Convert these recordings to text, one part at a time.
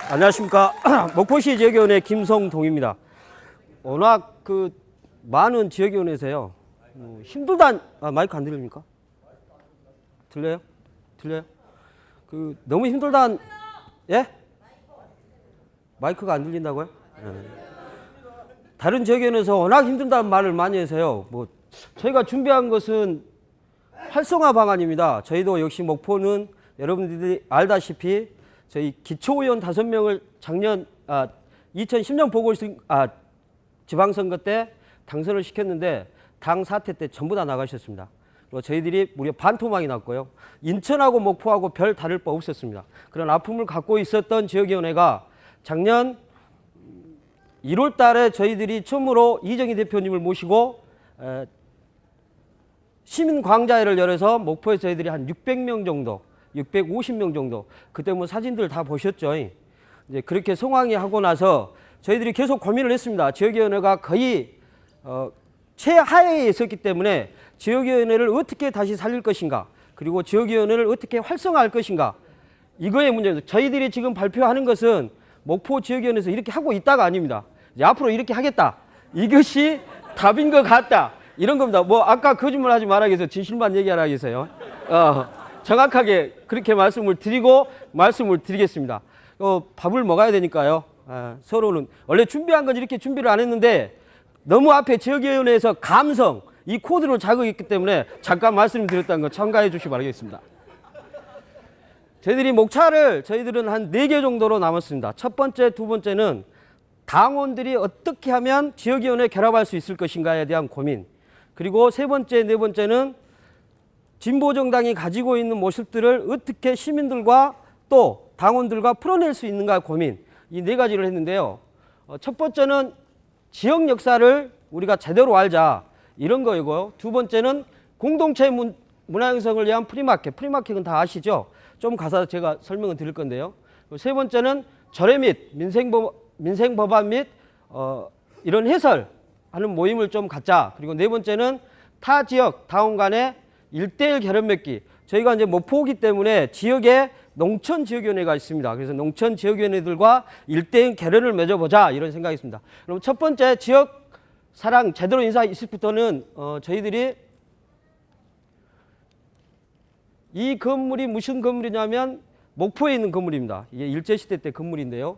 안녕하십니까. 목포시 지역위원회 김성동입니다. 워낙 많은 지역위원회에서요, 힘들다, 마이크 안 들립니까? 들려요? 들려요? 너무 힘들다, 예? 마이크가 안 들린다고요? 예. 다른 지역위원회에서 워낙 힘들다는 말을 많이 해서요, 저희가 준비한 것은 활성화 방안입니다. 저희도 역시 목포는 여러분들이 알다시피 저희 기초의원 5명을 작년 2010년 지방선거 때 당선을 시켰는데 당 사퇴 때 전부 다 나가셨습니다. 그리고 저희들이 무려 반토막이 났고요. 인천하고 목포하고 별 다를 바 없었습니다. 그런 아픔을 갖고 있었던 지역위원회가 작년 1월 달에 저희들이 처음으로 이정희 대표님을 모시고 시민광장회를 열어서 목포에 저희들이 한 600명 정도, 650명 정도, 그때 사진들 다 보셨죠? 이제 그렇게 성황리 하고 나서 저희들이 계속 고민을 했습니다. 지역위원회가 거의 최하위에 있었기 때문에 지역위원회를 어떻게 다시 살릴 것인가, 그리고 지역위원회를 어떻게 활성화할 것인가, 이거의 문제입니다. 저희들이 지금 발표하는 것은 목포 지역위원회에서 이렇게 하고 있다가 아닙니다. 이제 앞으로 이렇게 하겠다, 이것이 답인 것 같다, 이런 겁니다. 아까 거짓말 하지 말아야겠어요. 진실만 얘기하라겠어요. 정확하게 그렇게 말씀을 드리겠습니다. 밥을 먹어야 되니까요. 서로는 원래 준비한 건 이렇게 준비를 안 했는데 너무 앞에 지역위원회에서 감성, 이 코드로 자극했기 때문에 잠깐 말씀드렸다는 거 참가해 주시기 바라겠습니다. 저희들은 한 4개 정도로 남았습니다. 첫 번째, 두 번째는 당원들이 어떻게 하면 지역위원회 결합할 수 있을 것인가에 대한 고민, 그리고 세 번째, 네 번째는 진보정당이 가지고 있는 모습들을 어떻게 시민들과 또 당원들과 풀어낼 수 있는가 고민, 이 4가지를 했는데요. 첫 번째는 지역 역사를 우리가 제대로 알자, 이런 거이고요. 두 번째는 공동체 문화 형성을 위한 프리마켓은 다 아시죠? 좀 가서 제가 설명을 드릴 건데요. 세 번째는 절해 및 민생법안 및 이런 해설하는 모임을 좀 갖자. 그리고 네 번째는 타 지역 당원 간의 1대1 결연 맺기. 저희가 이제 목포이기 때문에 지역에 농촌 지역위원회가 있습니다. 그래서 농촌 지역위원회들과 1대1 결연을 맺어보자, 이런 생각이 있습니다. 그럼 첫 번째, 지역 사랑 제대로 인사 있을부터는 저희들이 이 건물이 무슨 건물이냐면 목포에 있는 건물입니다. 이게 일제시대 때 건물인데요.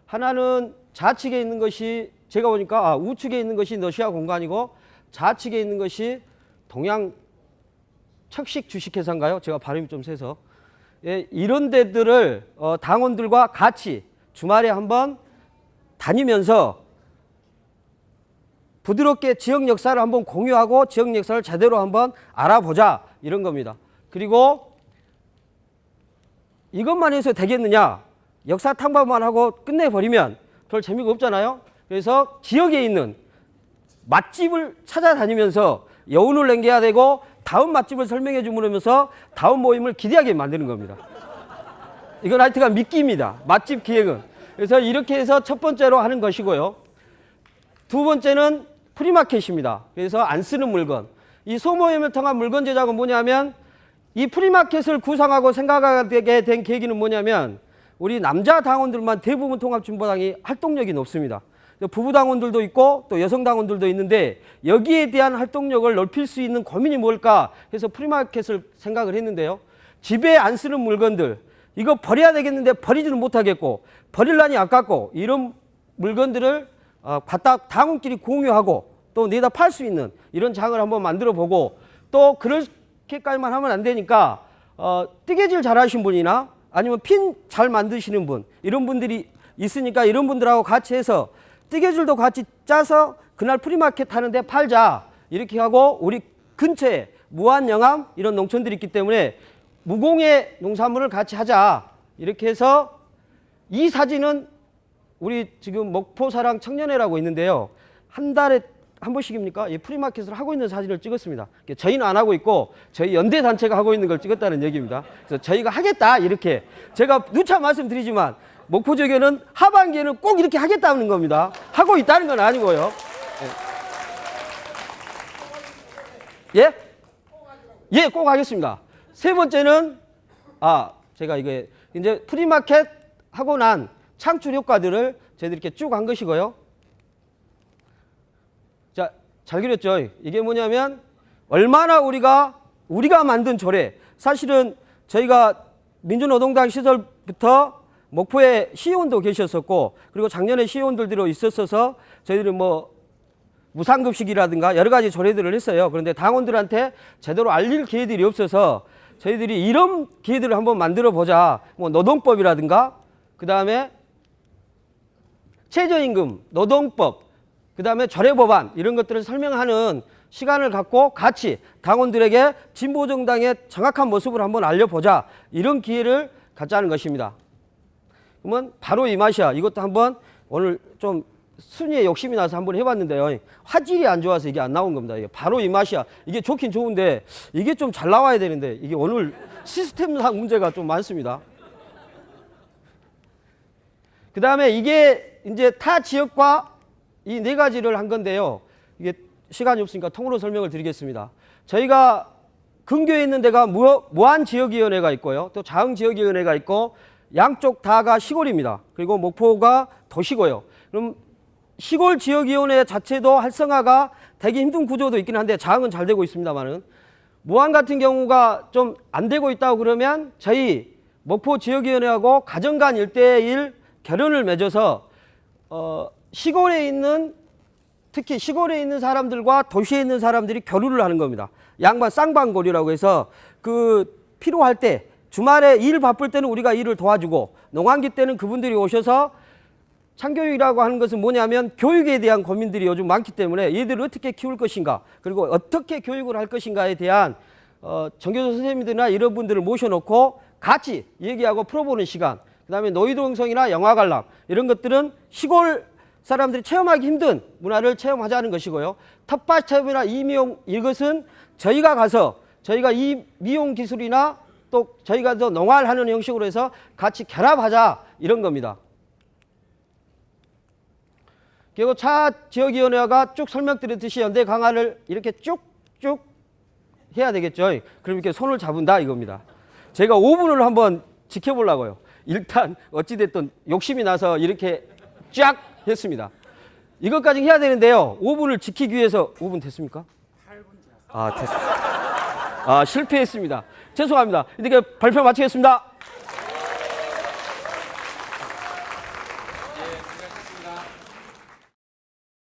하나는 좌측에 있는 것이, 제가 보니까 우측에 있는 것이 러시아 공간이고 좌측에 있는 것이 동양 척식 주식회사인가요? 제가 발음이 좀 세서. 예, 이런 데들을 당원들과 같이 주말에 한번 다니면서 부드럽게 지역 역사를 한번 공유하고 지역 역사를 제대로 한번 알아보자, 이런 겁니다. 그리고 이것만 해서 되겠느냐, 역사 탐방만 하고 끝내버리면 별 재미가 없잖아요. 그래서 지역에 있는 맛집을 찾아다니면서 여운을 남겨야 되고 다음 맛집을 설명해 주면서 다음 모임을 기대하게 만드는 겁니다. 이건 하여튼간 미끼입니다. 맛집 기획은. 그래서 이렇게 해서 첫 번째로 하는 것이고요. 두 번째는 프리마켓입니다. 그래서 안 쓰는 물건. 이 소모임을 통한 물건 제작은 뭐냐면, 이 프리마켓을 구상하고 생각하게 된 계기는 뭐냐면, 우리 남자 당원들만 대부분 통합진보당이 활동력이 높습니다. 부부 당원들도 있고 또 여성 당원들도 있는데 여기에 대한 활동력을 넓힐 수 있는 고민이 뭘까 해서 프리마켓을 생각을 했는데요. 집에 안 쓰는 물건들, 이거 버려야 되겠는데 버리지는 못하겠고 버릴라니 아깝고, 이런 물건들을 갖다 당원끼리 공유하고 또 내다 팔 수 있는 이런 장을 한번 만들어 보고, 또 그렇게까지만 하면 안 되니까 뜨개질 잘 하신 분이나 아니면 핀 잘 만드시는 분, 이런 분들이 있으니까 이런 분들하고 같이 해서 뜨개질도 같이 짜서 그날 프리마켓 하는데 팔자, 이렇게 하고 우리 근처에 무안영암 이런 농촌들이 있기 때문에 무공해 농산물을 같이 하자, 이렇게 해서 이 사진은 우리 지금 목포사랑 청년회라고 있는데요. 한 달에 한 번씩입니까? 이 프리마켓을 하고 있는 사진을 찍었습니다. 저희는 안 하고 있고 저희 연대 단체가 하고 있는 걸 찍었다는 얘기입니다. 그래서 저희가 하겠다, 이렇게. 제가 누차 말씀드리지만 목포 지역에는 하반기에는 꼭 이렇게 하겠다는 겁니다. 하고 있다는 건 아니고요. 예? 예, 꼭 하겠습니다. 세 번째는 제가 이게 이제 프리마켓 하고 난 창출 효과들을 저희들이 이렇게 쭉 한 것이고요. 자, 잘 그렸죠? 이게 뭐냐면 얼마나 우리가 만든 조례, 사실은 저희가 민주노동당 시절부터 목포에 시의원도 계셨었고, 그리고 작년에 시의원들도 있었어서 저희들이 뭐 무상급식이라든가 여러 가지 조례들을 했어요. 그런데 당원들한테 제대로 알릴 기회들이 없어서 저희들이 이런 기회들을 한번 만들어 보자. 뭐 노동법이라든가, 그 다음에 최저임금, 노동법, 그 다음에 조례법안 이런 것들을 설명하는 시간을 갖고 같이 당원들에게 진보정당의 정확한 모습을 한번 알려보자. 이런 기회를 갖자는 것입니다. 그러면 바로 이 맛이야. 이것도 한번 오늘 좀 순위에 욕심이 나서 한번 해봤는데요. 화질이 안 좋아서 이게 안 나온 겁니다. 이게 바로 이 맛이야. 이게 좋긴 좋은데 이게 좀 잘 나와야 되는데 이게 오늘 시스템상 문제가 좀 많습니다. 그 다음에 이게 이제 타 지역과 이 네 가지를 한 건데요. 이게 시간이 없으니까 통으로 설명을 드리겠습니다. 저희가 근교에 있는 데가 무안지역위원회가 있고요. 또 자흥지역위원회가 있고 양쪽 다가 시골입니다. 그리고 목포가 도시고요. 그럼 시골 지역위원회 자체도 활성화가 되기 힘든 구조도 있긴 한데 자흥은 잘 되고 있습니다만은 무안 같은 경우가 좀 안 되고 있다고 그러면 저희 목포 지역위원회하고 가정간 1대1 결연을 맺어서 시골에 있는 특히 시골에 있는 사람들과 도시에 있는 사람들이 교류를 하는 겁니다. 양반 쌍방고리라고 해서 그 필요할 때 주말에 일 바쁠 때는 우리가 일을 도와주고 농한기 때는 그분들이 오셔서 창교육이라고 하는 것은 뭐냐면 교육에 대한 고민들이 요즘 많기 때문에 얘들을 어떻게 키울 것인가 그리고 어떻게 교육을 할 것인가에 대한 전교조 선생님들이나 이런 분들을 모셔놓고 같이 얘기하고 풀어보는 시간, 그 다음에 노이동성이나 영화관람 이런 것들은 시골 사람들이 체험하기 힘든 문화를 체험하자는 것이고요. 텃밭 체험이나 이미용 이것은 저희가 가서 저희가 이 미용 기술이나 또 저희가 더 농활 하는 형식으로 해서 같이 결합하자 이런 겁니다. 그리고 차 지역위원회가 쭉 설명드렸듯이 연대 강화를 이렇게 쭉쭉 해야 되겠죠. 그럼 이렇게 손을 잡은다 이겁니다. 제가 5분을 한번 지켜보려고요. 일단 어찌됐든 욕심이 나서 이렇게 쫙 했습니다. 이것까지 해야 되는데요. 5분을 지키기 위해서 5분 됐습니까? 8분 됐습니다. 됐습니다. 실패했습니다. 죄송합니다. 이렇게 발표 마치겠습니다.